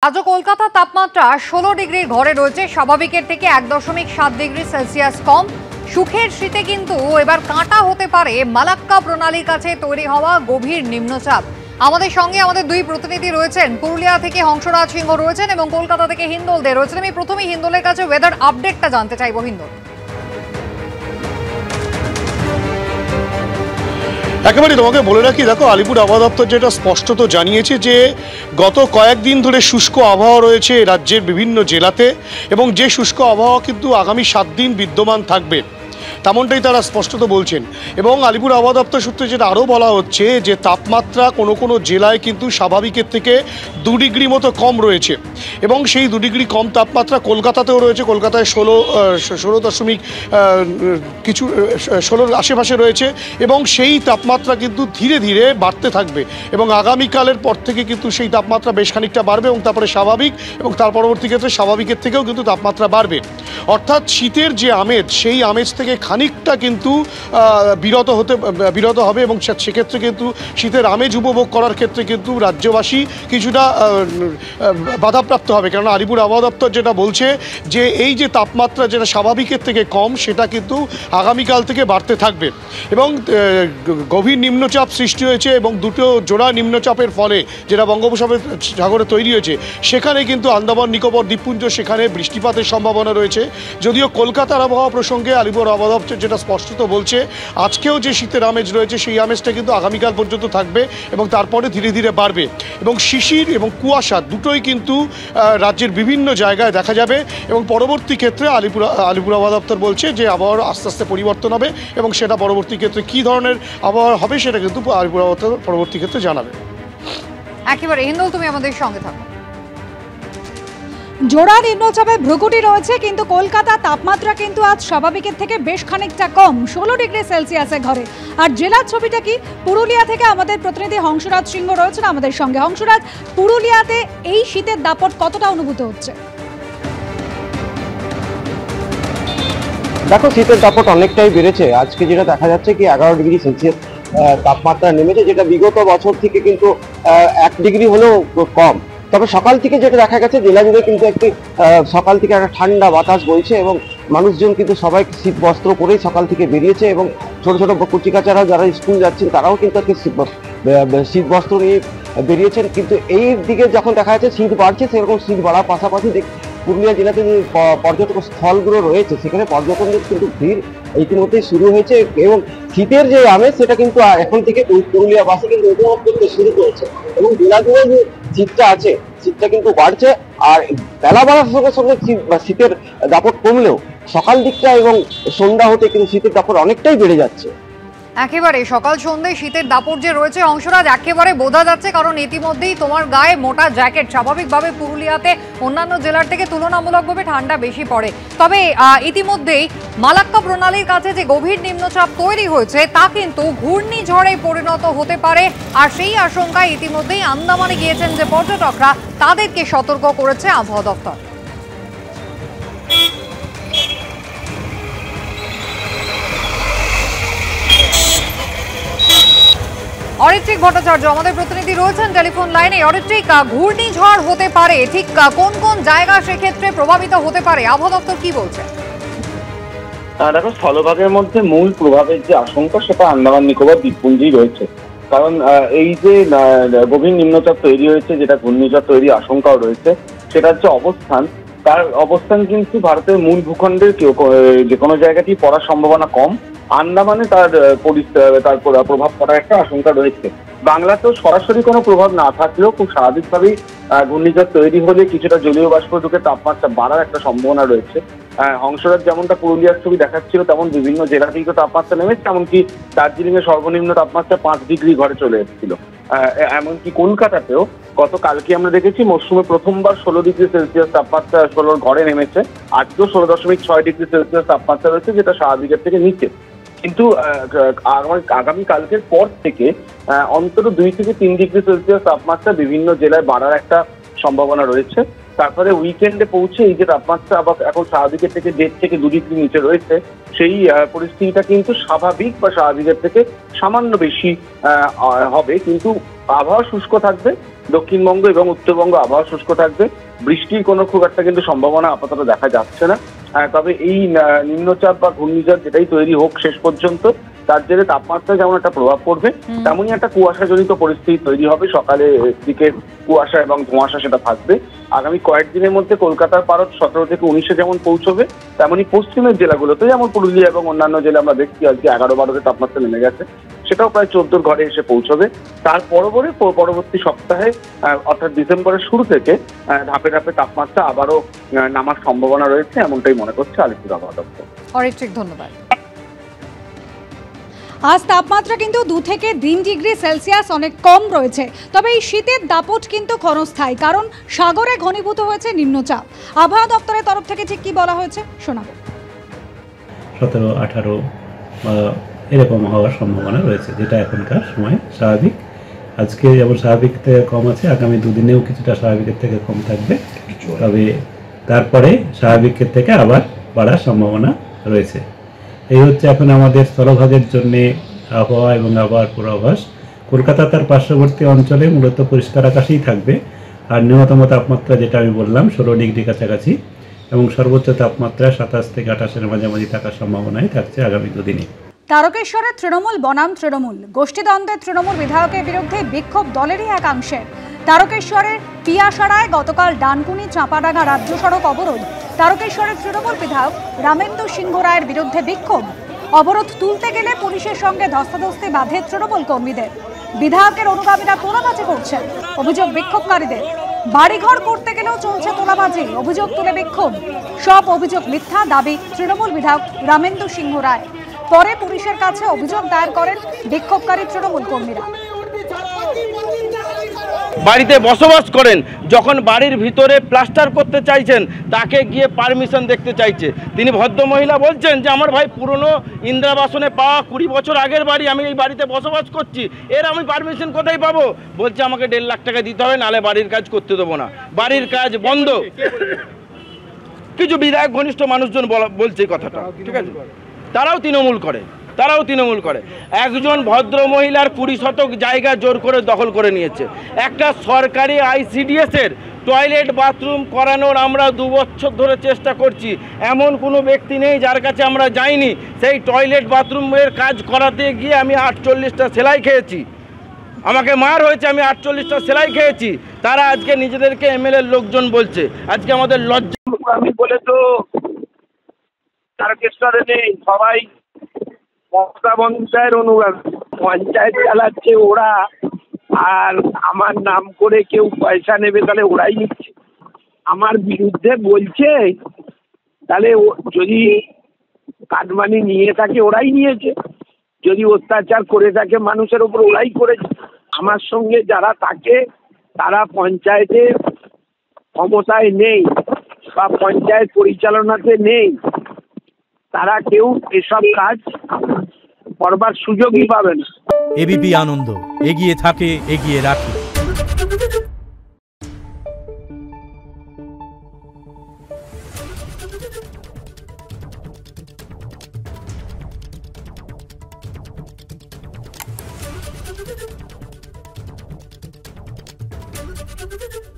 আজও কলকাতার তাপমাত্রা 16 ডিগ্রির ঘরে রয়েছে, স্বাভাবিকের থেকে 1.7 ডিগ্রি সেলসিয়াস কম। সুখের শীতে কিন্তু এবার কাঁটা হতে পারে মালাক্কা প্রণালীর কাছে তৈরি হওয়া গভীর নিম্নচাপ। আমাদের সঙ্গে আমাদের দুই প্রতিনিধি রয়েছেন, পুরুলিয়া থেকে হংসরাজ সিংহ রয়েছেন এবং কলকাতা থেকে হিন্দোল দে রয়েছেন। আমি প্রথমেই হিন্দোলের কাছে ওয়েদার আপডেটটা জানতে চাইবো। হিন্দোল, একেবারে তোমাকে বলে রাখি, দেখো আলিপুর আবহাওয়া দপ্তর যেটা স্পষ্টত জানিয়েছে যে গত কয়েকদিন ধরে শুষ্ক আবহাওয়া রয়েছে রাজ্যের বিভিন্ন জেলাতে এবং যে শুষ্ক আবহাওয়া কিন্তু আগামী 7 দিন বিদ্যমান থাকবে, তেমনটাই তারা স্পষ্টত বলছেন। এবং আলিপুর আবহাওয়া দপ্তর সূত্রে যেটা আরও বলা হচ্ছে যে তাপমাত্রা কোনো কোনো জেলায় কিন্তু স্বাভাবিকের থেকে 2 ডিগ্রি মতো কম রয়েছে এবং সেই 2 ডিগ্রি কম তাপমাত্রা কলকাতাতেও রয়েছে। কলকাতায় 16.16 আশেপাশে রয়েছে এবং সেই তাপমাত্রা কিন্তু ধীরে ধীরে বাড়তে থাকবে এবং আগামীকালের পর থেকে কিন্তু সেই তাপমাত্রা বেশ খানিকটা বাড়বে এবং তারপরে স্বাভাবিক এবং তার পরবর্তী ক্ষেত্রে স্বাভাবিকের থেকেও কিন্তু তাপমাত্রা বাড়বে। অর্থাৎ শীতের যে আমেজ, সেই আমেজ থেকে খানিকটা কিন্তু বিরত হবে এবং সেক্ষেত্রে কিন্তু শীতের আমেজ উপভোগ করার ক্ষেত্রে কিন্তু রাজ্যবাসী কিছুটা বাধাপ্রাপ্ত হবে। কেননা আলিপুর আবহাওয়া দপ্তর যেটা বলছে যে এই যে তাপমাত্রা যেটা স্বাভাবিকের থেকে কম, সেটা কিন্তু আগামীকাল থেকে বাড়তে থাকবে এবং গভীর নিম্নচাপ সৃষ্টি হয়েছে এবং দুটো জোড়া নিম্নচাপের ফলে যেটা বঙ্গোপসাগরে তৈরি হয়েছে, সেখানে কিন্তু আন্দামান নিকোবর দ্বীপপুঞ্জ, সেখানে বৃষ্টিপাতের সম্ভাবনা রয়েছে। যদিও কলকাতার আবহাওয়া প্রসঙ্গে আলিপুর আবহাওয়া দপ্তর যেটা স্পষ্টত বলছে, আজকেও যে শীতের আমেজ রয়েছে সেই আমেজটা কিন্তু আগামীকাল পর্যন্ত থাকবে এবং তারপরে ধীরে ধীরে বাড়বে এবং শিশির এবং কুয়াশা দুটোই কিন্তু রাজ্যের বিভিন্ন জায়গায় দেখা যাবে এবং পরবর্তী ক্ষেত্রে আলিপুর আবহাওয়া দপ্তর বলছে যে আবহাওয়ার আস্তে আস্তে পরিবর্তন হবে এবং সেটা পরবর্তী ক্ষেত্রে কী ধরনের আবহাওয়া হবে সেটা কিন্তু আলিপুর আবহাওয়া দপ্তর পরবর্তী ক্ষেত্রে জানাবে। একেবারে হিন্দোল, তুমি আমাদের সঙ্গে থাকো। জোড়া নিম্নচাপে ভ্রুকুটি রয়েছে, কিন্তু কলকাতা তাপমাত্রা কিন্তু আজ স্বাভাবিকের থেকে বেশ খানিকটা কম, 16 ডিগ্রি সেলসিয়াসের ঘরে। আর জেলার ছবিটা কি, পুরুলিয়া থেকে আমাদের প্রতিনিধি হংসরাজ সিংহ রয়েছেন আমাদের সঙ্গে। হংসরাজ, পুরুলিয়াতে এই শীতের দাপট কতটা অনুভূত হচ্ছে? দেখো, শীতের দাপট অনেকটাই বেড়েছে। আজকে যেটা দেখা যাচ্ছে কি 11 ডিগ্রি সেলসিয়াস তাপমাত্রা নেমেছে, যেটা বিগত বছর থেকে কিন্তু 1 ডিগ্রি হলেও কম। তবে সকাল থেকে যেটা দেখা গেছে, জেলা জুড়ে কিন্তু একটি সকাল থেকে একটা ঠান্ডা বাতাস বইছে এবং মানুষজন কিন্তু সবাই শীত বস্ত্র পরেই সকাল থেকে বেরিয়েছে এবং ছোট ছোট কচিকাচারাও যারা স্কুল যাচ্ছেন তারাও কিন্তু আজকে শীত বস্ত্র নিয়ে বেরিয়েছেন। কিন্তু এই দিকে যখন দেখা যাচ্ছে শীত বাড়ছে, সেরকম শীত বাড়ার পাশাপাশি পুরুলিয়া জেলাতে যে পর্যটক স্থলগুলো রয়েছে, সেখানে পর্যটকদের কিন্তু ভিড় ইতিমধ্যেই শুরু হয়েছে এবং শীতের যে আমেজ সেটা কিন্তু এখন থেকে পুরুলিয়াবাসী কিন্তু উপভোগ করতে শুরু করেছে এবং জেলা জুড়ে যে শীতটা আছে, শীতটা কিন্তু বাড়ছে। আর বেলা বাড়ার সঙ্গে সঙ্গে শীতের দাপট কমলেও সকাল দিকটা এবং সন্ধ্যা হতে কিন্তু শীতের দাপট অনেকটাই বেড়ে যাচ্ছে। একেবারে সকাল সন্ধ্যায় শীতের দাপট যে রয়েছে হংসরাজ, একেবারে বোঝা যাচ্ছে, কারণ ইতিমধ্যেই তোমার গায়ে মোটা জ্যাকেট। স্বাভাবিকভাবে পুরুলিয়াতে অন্যান্য জেলার থেকে তুলনামূলকভাবে ঠান্ডা বেশি পড়ে, তবে ইতিমধ্যেই মালাক্কা প্রণালীর কাছে যে গভীর নিম্নচাপ তৈরি হয়েছে তা কিন্তু ঘূর্ণিঝড়ে পরিণত হতে পারে। আর সেই আশঙ্কায় ইতিমধ্যেই আন্দামানে গিয়েছেন যে পর্যটকরা, তাদেরকে সতর্ক করেছে আবহাওয়া দপ্তর। অরিত্রিক ভট্টাচার্য আমাদের প্রতিনিধি রয়েছেন টেলিফোন লাইনে। অরিত্রিক, ঘূর্ণিঝড় হতে পারে, ঠিক কোন কোন জায়গা সেক্ষেত্রে প্রভাবিত হতে পারে, আবহাওয়া দপ্তর কি বলছে? দেখো, স্থলভাগের মধ্যে মূল প্রভাবের যে আশঙ্কা সেটা আন্দামান নিকোবর দ্বীপপুঞ্জেই রয়েছে। কারণ এই যে গভীর নিম্নচাপ তৈরি হয়েছে, যেটা ঘূর্ণিঝড় তৈরির আশঙ্কাও রয়েছে, সেটার যে তার অবস্থান কিন্তু ভারতের মূল ভূখণ্ডের যে কোনো জায়গাতেই পড়ার সম্ভাবনা কম। আন্দামানে তার প্রভাব পড়ার একটা আশঙ্কা রয়েছে। বাংলাতেও সরাসরি কোনো প্রভাব না থাকলেও খুব স্বাভাবিকভাবেই ঘূর্ণিঝড় তৈরি হলে কিছুটা জলীয় বাষ্প ঢুকে তাপমাত্রা বাড়ার একটা সম্ভাবনা রয়েছে। হংসরাজ যেমনটা পুরুলিয়ার ছবি দেখাচ্ছিল, তেমন বিভিন্ন জেলাতেই তো তাপমাত্রা নেমেছে। এমনকি দার্জিলিং এর সর্বনিম্ন তাপমাত্রা 5 ডিগ্রি ঘরে চলে এসেছিল। এমনকি কলকাতাতেও গতকালকে আমরা দেখেছি মৌসুমে প্রথমবার 16 ডিগ্রি সেলসিয়াস তাপমাত্রা 16 ঘরে নেমেছে। আজকেও 16.6 ডিগ্রি সেলসিয়াস তাপমাত্রা রয়েছে, যেটা স্বাভাবিকের থেকে নিচে। কিন্তু আগামী কালকের পর থেকে অন্তত 2 থেকে 3 ডিগ্রি সেলসিয়াস তাপমাত্রা বিভিন্ন জেলায় বাড়ার একটা সম্ভাবনা রয়েছে। তারপরে উইকেন্ডে পৌঁছে এই যে তাপমাত্রা আবার এখন স্বাভাবিকের থেকে 1.5 থেকে 2 ডিগ্রি নিচে রয়েছে, সেই পরিস্থিতিটা কিন্তু স্বাভাবিক বা স্বাভাবিকের থেকে সামান্য বেশি হবে। কিন্তু আবহাওয়া শুষ্ক থাকবে, দক্ষিণবঙ্গ এবং উত্তরবঙ্গ আবহাওয়া শুষ্ক থাকবে, বৃষ্টির কোনো খুব একটা কিন্তু সম্ভাবনা আপাতত দেখা যাচ্ছে না। তবে এই নিম্নচাপ বা ঘূর্ণিঝড় যেটাই তৈরি হোক শেষ পর্যন্ত, তার জেরে তাপমাত্রায় যেমন একটা প্রভাব পড়বে, তেমনই একটা কুয়াশাজনিত পরিস্থিতি তৈরি হবে। সকালে দিকে কুয়াশা এবং ধোঁয়াশা সেটা থাকবে। আগামী কয়েকদিনের মধ্যে কলকাতার পারদ 17 থেকে 19-এ যেমন পৌঁছবে, তেমনই পশ্চিমের জেলাগুলোতে যেমন পুরুলিয়া এবং অন্যান্য জেলা আমরা দেখছি আজকে 11-12 তাপমাত্রা নেমে গেছে, সেটাও প্রায় 14 ঘরে এসে পৌঁছবে। তার পরবর্তী সপ্তাহে অর্থাৎ ডিসেম্বরের শুরু থেকে ধাপে ধাপে তাপমাত্রা আবারও নামার সম্ভাবনা রয়েছে, এমনটাই মনে করছে আলিপুর আবহাওয়া দপ্তর। অরিত্রিক, ধন্যবাদ। আজ তাপমাত্রা কিন্তু 2 থেকে 3 ডিগ্রি সেলসিয়াস অনেক কম রয়েছে। তবে এই শীতের দাপট কিন্তু ক্ষণস্থায়ী, কারণ সাগরে ঘনীভূত হয়েছে নিম্নচাপ। আবহাওয়া দপ্তরের তরফ থেকে ঠিক কি বলা হয়েছে শোনাবো। 17-18 এরকম হওয়ার সম্ভাবনা রয়েছে, যেটা এখনকার সময় স্বাভাবিক। আজকে যেমন স্বাভাবিক থেকে কম আছে, আগামী দুদিনেও কিছুটা স্বাভাবিকের থেকে কম থাকবে। তবে তারপরে স্বাভাবিকের থেকে আবার বাড়ার সম্ভাবনা রয়েছে। এই হচ্ছে এখন আমাদের স্থলভাগের জন্য আবহাওয়া এবং আবহাওয়ার পূর্বাভাস। কলকাতা তার পার্শ্ববর্তী অঞ্চলে মূলত পরিষ্কার আকাশেই থাকবে, আর ন্যূনতম তাপমাত্রা যেটা আমি বললাম 16 ডিগ্রি কাছাকাছি, এবং সর্বোচ্চ তাপমাত্রা 27 থেকে 28-এর মাঝামাঝি থাকার সম্ভাবনাই থাকছে আগামী দুদিনে। তারকেশ্বরের তৃণমূল বনাম তৃণমূল গোষ্ঠীদ্বন্দ্বে তৃণমূল বিধায়কের বিরুদ্ধে বিক্ষোভ দলেরই একাংশের। তারকেশ্বরের পিয়াসারায় গতকাল ডানকুনি চাঁপাডাঙ্গা রাজ্য সড়ক অবরোধ। তারকেশ্বরের তৃণমূল বিধায়ক রামেন্দু সিংহ রায়ের বিরুদ্ধে বিক্ষোভ। অবরোধ তুলতে গেলে পুলিশের সঙ্গে ধস্তাধস্তি বাধে তৃণমূল কর্মীদের। বিধায়কের অনুগামীরা তোলাবাজি করছেন, অভিযোগ বিক্ষোভকারীদের। বাড়িঘর করতে গেলেও চলছে তোলাবাজি, অভিযোগ তুলে বিক্ষোভ। সব অভিযোগ মিথ্যা, দাবি তৃণমূল বিধায়ক রামেন্দু সিংহ রায়। পরে পুলিশের কাছে অভিযোগ দায়ের করেন বিক্ষোভকারী তৃণমূল কর্মীরা। বাড়িতে বসবাস করেন, যখন বাড়ির ভিতরে প্লাস্টার করতে চাইছেন তাকে গিয়ে পারমিশন দেখতে চাইছে। তিনি ভদ্রমহিলা বলছেন যে আমার ভাই পুরনো ইন্দিরাবাসনে পাওয়া 20 বছর আগের বাড়ি, আমি এই বাড়িতে বসবাস করছি, এর আমি পারমিশন কোথায় পাবো? বলছে আমাকে 1.5 লাখ টাকা দিতে হবে, নাহলে বাড়ির কাজ করতে দেবো না, বাড়ির কাজ বন্ধ। কিছু বিধায়ক ঘনিষ্ঠ মানুষজন বলছে এই কথাটা, ঠিক আছে? তারাও তৃণমূল করে। একজন ভদ্র মহিলার 20 শতক জায়গা জোর করে দখল করে নিয়েছে। একটা সরকারি ICDS-এর টয়লেট বাথরুম করানোর আমরা 2 বছর ধরে চেষ্টা করছি। এমন কোনো ব্যক্তি নেই যার কাছে আমরা যাইনি। সেই টয়লেট বাথরুমের কাজ করাতে গিয়ে আমি 48টা সেলাই খেয়েছি, আমাকে মার হয়েছে, আমি 48টা সেলাই খেয়েছি। তারা আজকে নিজেদেরকে MLA-র লোকজন বলছে। আজকে আমাদের লজ্জা। আমি বলে তো তারকেশ্বরে নেই, সবাই মমতা বন্দ্যোপাধ্যায়ের অনুগামী। পঞ্চায়েত চালাচ্ছে ওরা, আর আমার নাম করে কেউ পয়সা নেবে তাহলে ওরাই নিচ্ছে। আমার বিরুদ্ধে বলছে, তাহলে যদি কাটমানি নিয়ে থাকে ওরাই নিয়েছে, যদি অত্যাচার করে থাকে মানুষের উপর ওরাই করেছে। আমার সঙ্গে যারা থাকে তারা পঞ্চায়েতে ক্ষমতায় নেই বা পঞ্চায়েত পরিচালনাতে নেই, তারা কেউ এসব কাজ করবার সুযোগই পাবে না। এবিপি আনন্দ, এগিয়ে থাকে, এগিয়ে রাখে। Thank you.